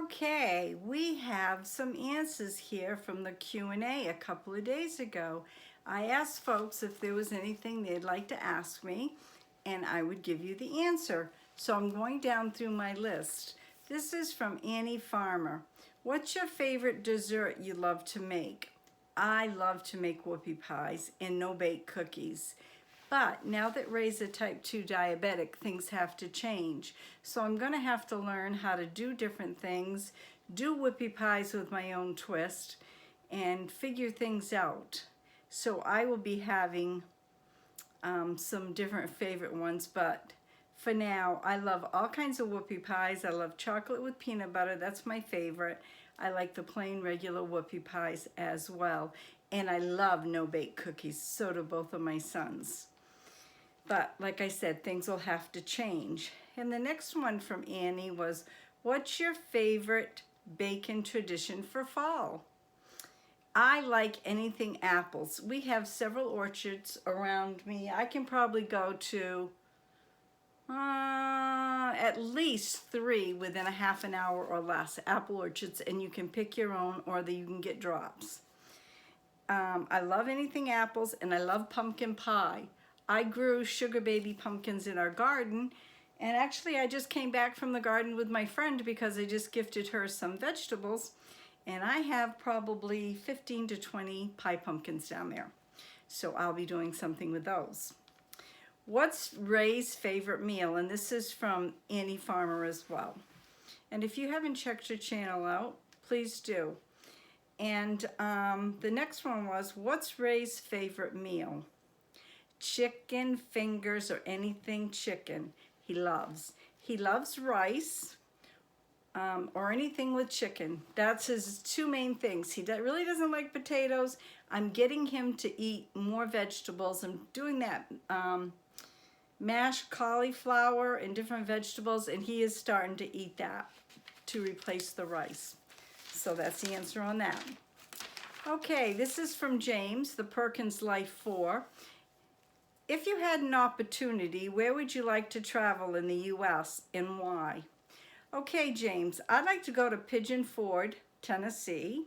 Okay, we have some answers here from the Q&A a couple of days ago. I asked folks if there was anything they'd like to ask me, and I would give you the answer. So I'm going down through my list. This is from Annie Farmer. What's your favorite dessert you love to make? I love to make whoopie pies and no-bake cookies. But now that Ray's a type 2 diabetic, things have to change. So I'm gonna have to learn how to do different things, do whoopie pies with my own twist, and figure things out. So I will be having some different favorite ones, but for now, I love all kinds of whoopie pies. I love chocolate with peanut butter, that's my favorite. I like the plain regular whoopie pies as well. And I love no-bake cookies, so do both of my sons. But like I said, things will have to change. And the next one from Annie was, what's your favorite baking tradition for fall? I like anything apples. We have several orchards around me. I can probably go to at least 3 within a half an hour or less, apple orchards, and you can pick your own or you can get drops. I love anything apples, and I love pumpkin pie. I grew sugar baby pumpkins in our garden, and actually I just came back from the garden with my friend because I just gifted her some vegetables, and I have probably 15 to 20 pie pumpkins down there. So I'll be doing something with those. What's Ray's favorite meal? And this is from Annie Farmer as well. And if you haven't checked her channel out, please do. And the next one was, what's Ray's favorite meal? Chicken fingers or anything chicken he loves. He loves rice or anything with chicken. That's his 2 main things. He really doesn't like potatoes. I'm getting him to eat more vegetables. I'm doing that mashed cauliflower and different vegetables, and he is starting to eat that to replace the rice. So that's the answer on that. Okay, this is from James, the Perkins Life 4. If you had an opportunity, where would you like to travel in the U.S. and why? Okay, James, I'd like to go to Pigeon Forge, Tennessee.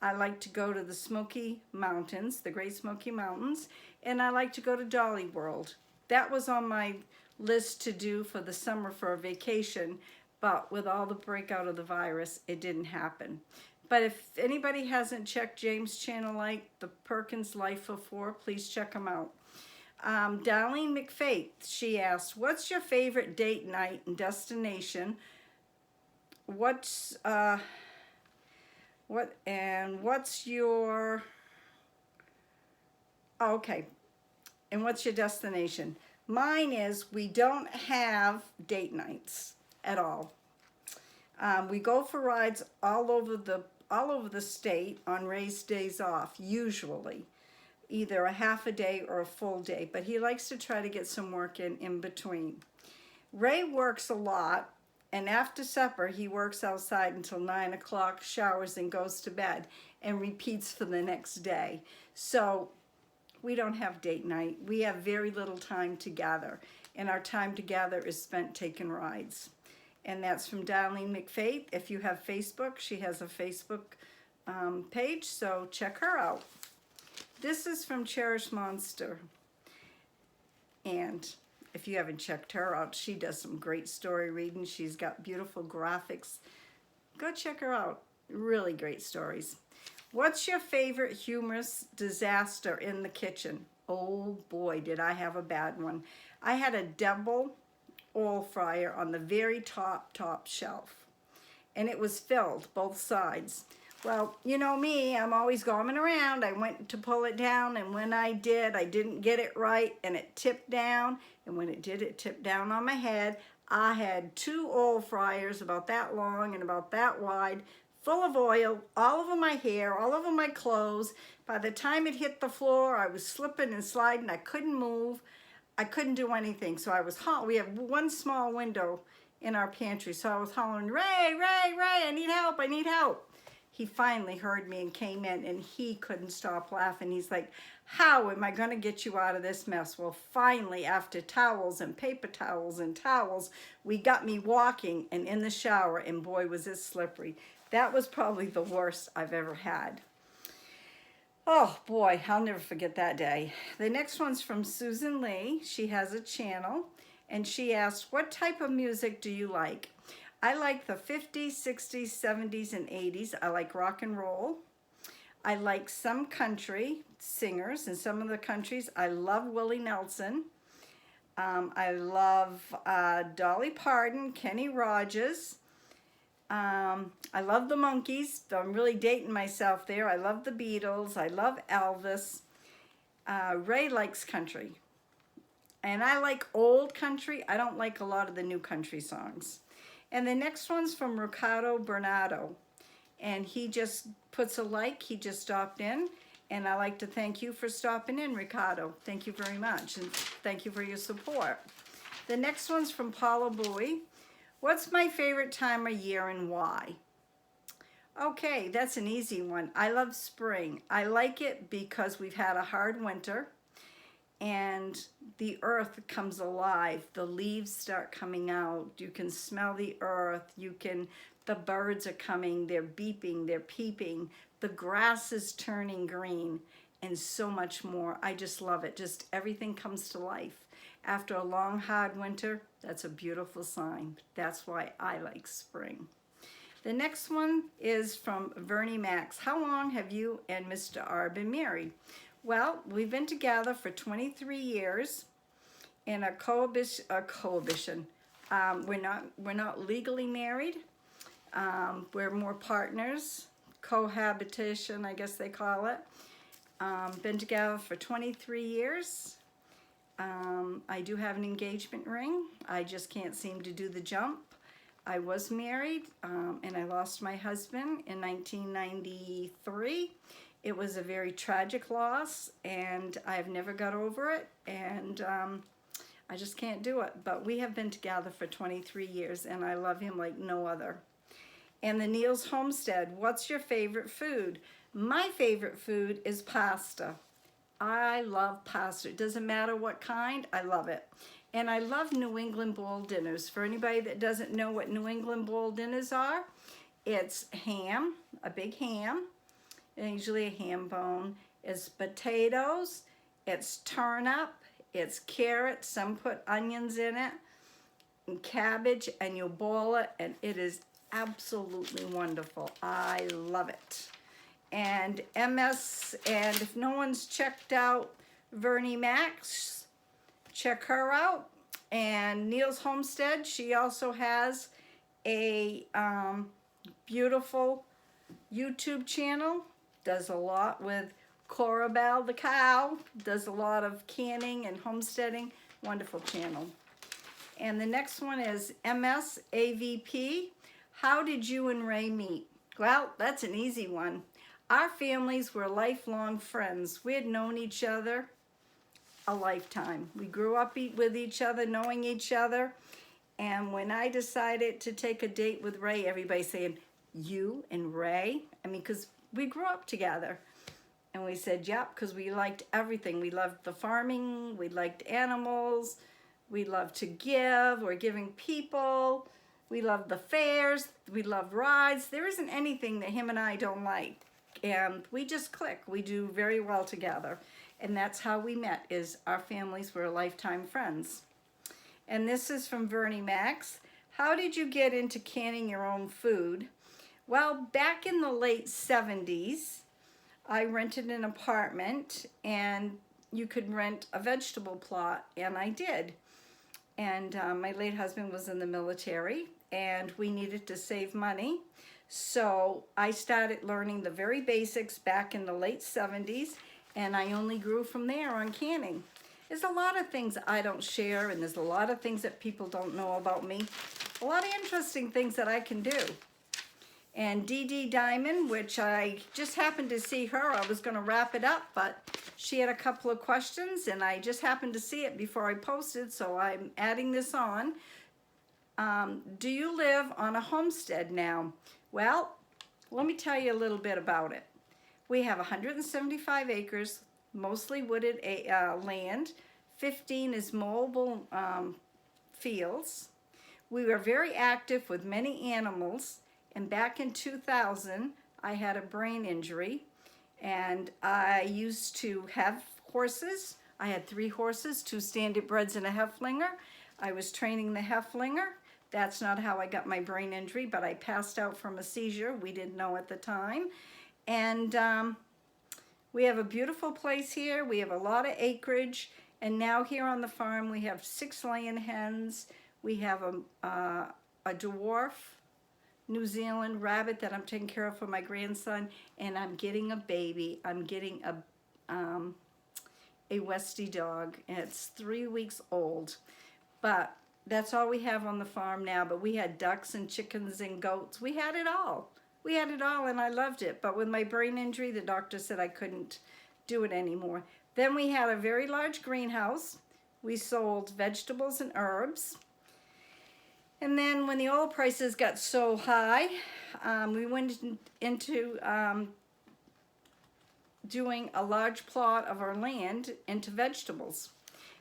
I like to go to the Smoky Mountains, the Great Smoky Mountains, and I like to go to Dolly World. That was on my list to do for the summer for a vacation, but with all the breakout of the virus, it didn't happen. But if anybody hasn't checked James' channel, like the Perkins Life of 4, please check them out. Darlene McFaith, she asked, what's your favorite date night and destination? What's your, oh, okay, and what's your destination? Mine is, we don't have date nights at all. We go for rides all over the state on Ray's days off, usually. Either a half a day or a full day, but he likes to try to get some work in between. Ray works a lot, and after supper he works outside until 9 o'clock, showers and goes to bed, and repeats for the next day. So we don't have date night. We have very little time together, and our time together is spent taking rides. And that's from Darlene McFaith. If you have Facebook, she has a Facebook page, so check her out. This is from Cherish Monster, and if you haven't checked her out, she does some great story reading. She's got beautiful graphics. Go check her out. Really great stories. What's your favorite humorous disaster in the kitchen? Oh boy, did I have a bad one. I had a double oil fryer on the very top shelf, and it was filled both sides. Well, you know me, I'm always going around. I went to pull it down, and when I did, I didn't get it right, and it tipped down, and when it did, it tipped down on my head. I had 2 oil fryers about that long and about that wide, full of oil, all over my hair, all over my clothes. By the time it hit the floor, I was slipping and sliding. I couldn't move. I couldn't do anything, so I was hollering. We have one small window in our pantry, so I was hollering, Ray, Ray, Ray, I need help, I need help. He finally heard me and came in, and he couldn't stop laughing. He's like, How am I going to get you out of this mess? Well, finally, after towels and paper towels and towels, we got me walking and in the shower, and boy, was it slippery. That was probably the worst I've ever had. Oh boy, I'll never forget that day. The next one's from Susan Lee. She has a channel, and she asked, what type of music do you like? I like the 50s, 60s, 70s, and 80s. I like rock and roll. I like some country singers in some of the countries. I love Willie Nelson. I love Dolly Parton, Kenny Rogers. I love the Monkees. I'm really dating myself there. I love the Beatles. I love Elvis. Ray likes country. And I like old country. I don't like a lot of the new country songs. And the next one's from Ricardo Bernardo. And he just puts a like. He just stopped in. And I like to thank you for stopping in, Ricardo. Thank you very much. And thank you for your support. The next one's from Paula Bowie. What's my favorite time of year and why? Okay, that's an easy one. I love spring. I like it because we've had a hard winter and the earth comes alive. The leaves start coming out. You can smell the earth. The birds are coming. They're beeping. They're peeping. The grass is turning green and so much more. I just love it. Just everything comes to life. After a long, hard winter, that's a beautiful sign. That's why I like spring. The next one is from MAINEIac. How long have you and Mr. R been married? Well, we've been together for 23 years in a cohabitation. We're not legally married. We're more partners. Cohabitation, I guess they call it. Been together for 23 years. I do have an engagement ring. I just can't seem to do the jump. I was married and I lost my husband in 1993. It was a very tragic loss and I've never got over it, and I just can't do it. But we have been together for 23 years and I love him like no other. And the Neil's Homestead, what's your favorite food? My favorite food is pasta. I love pasta. It doesn't matter what kind, I love it. And I love New England bowl dinners. For anybody that doesn't know what New England bowl dinners are, it's ham, a big ham, and usually a ham bone. It's potatoes, it's turnip, it's carrots, some put onions in it, and cabbage, and you boil it, and it is absolutely wonderful. I love it. And MS, and if no one's checked out MAINEiac, check her out. And Neil's Homestead, she also has a beautiful YouTube channel, does a lot with Corabelle the cow, does a lot of canning and homesteading, wonderful channel. And the next one is MSAVP. How did you and Ray meet? Well, that's an easy one. Our families were lifelong friends. We had known each other a lifetime. We grew up with each other, knowing each other. And when I decided to take a date with Ray, everybody's saying, you and Ray? I mean, because we grew up together. And we said, yep, because we liked everything. We loved the farming, we liked animals, we loved to give, we're giving people, we loved the fairs, we loved rides. There isn't anything that him and I don't like. And we just click. We do very well together. And that's how we met, is our families were lifetime friends. And this is from MAINEIac. How did you get into canning your own food? Well, back in the late 70s, I rented an apartment and you could rent a vegetable plot, and I did. And my late husband was in the military and we needed to save money. So I started learning the very basics back in the late 70s, and I only grew from there on canning. There's a lot of things I don't share, and there's a lot of things that people don't know about me. A lot of interesting things that I can do. And Dee Dee Diamond, which I just happened to see her. I was going to wrap it up, but she had a couple of questions, and I just happened to see it before I posted, so I'm adding this on. Do you live on a homestead now? Well, let me tell you a little bit about it. We have 175 acres. mostly wooded land. 15 is mobile fields. We were very active with many animals, and back in 2000, I had a brain injury, and I used to have horses. I had 3 horses, 2 standardbreds and a Heflinger. I was training the Heflinger. That's not how I got my brain injury, but I passed out from a seizure. We didn't know at the time. And we have a beautiful place here. We have a lot of acreage. And now here on the farm, we have 6 laying hens. We have a dwarf New Zealand rabbit that I'm taking care of for my grandson. And I'm getting a baby. I'm getting a Westie dog. And it's 3 weeks old. But that's all we have on the farm now. But we had ducks and chickens and goats. We had it all. We had it all, and I loved it. But with my brain injury, the doctor said I couldn't do it anymore. Then we had a very large greenhouse. We sold vegetables and herbs. And then when the oil prices got so high, we went into doing a large plot of our land into vegetables.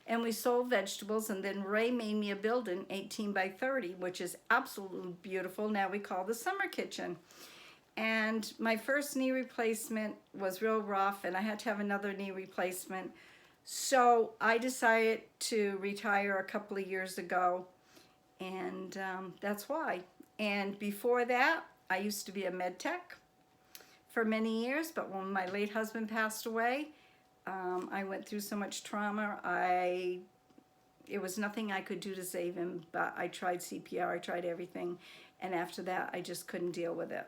And we sold vegetables, and then Ray made me a building, 18 by 30, which is absolutely beautiful. Now we call the summer kitchen. And my first knee replacement was real rough, and I had to have another knee replacement. So I decided to retire a couple of years ago, and that's why. And before that, I used to be a med tech for many years, but when my late husband passed away, I went through so much trauma. It was nothing I could do to save him, but I tried CPR, I tried everything, and after that, I just couldn't deal with it.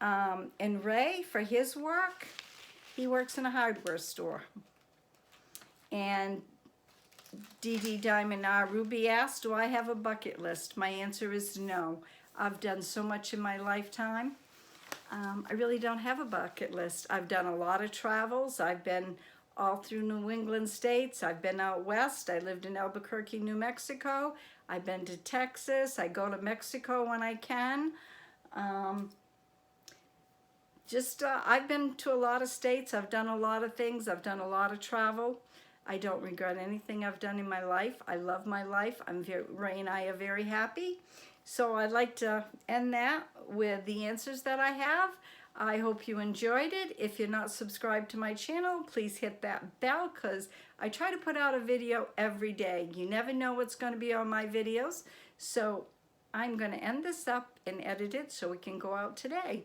And Ray, for his work, he works in a hardware store. And Dee Diamond Ruby asked, do I have a bucket list? My answer is no. I've done so much in my lifetime. I really don't have a bucket list. I've done a lot of travels. I've been all through New England states. I've been out west. I lived in Albuquerque, New Mexico. I've been to Texas. I go to Mexico when I can. I've been to a lot of states. I've done a lot of things. I've done a lot of travel. I don't regret anything I've done in my life. I love my life. Ray and I are very happy. So I'd like to end that with the answers that I have. I hope you enjoyed it. If you're not subscribed to my channel, please hit that bell, because I try to put out a video every day. You never know what's going to be on my videos. So I'm going to end this up and edit it so it can go out today.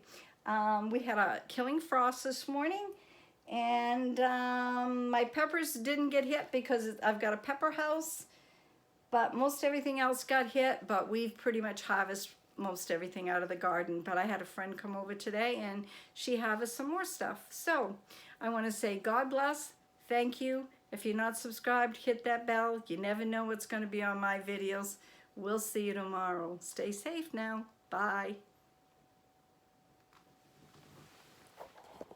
We had a killing frost this morning, and my peppers didn't get hit because I've got a pepper house, but most everything else got hit. But we've pretty much harvested most everything out of the garden. But I had a friend come over today, and she harvested some more stuff. So I want to say God bless. Thank you. If you're not subscribed, hit that bell. You never know what's going to be on my videos. We'll see you tomorrow. Stay safe now. Bye.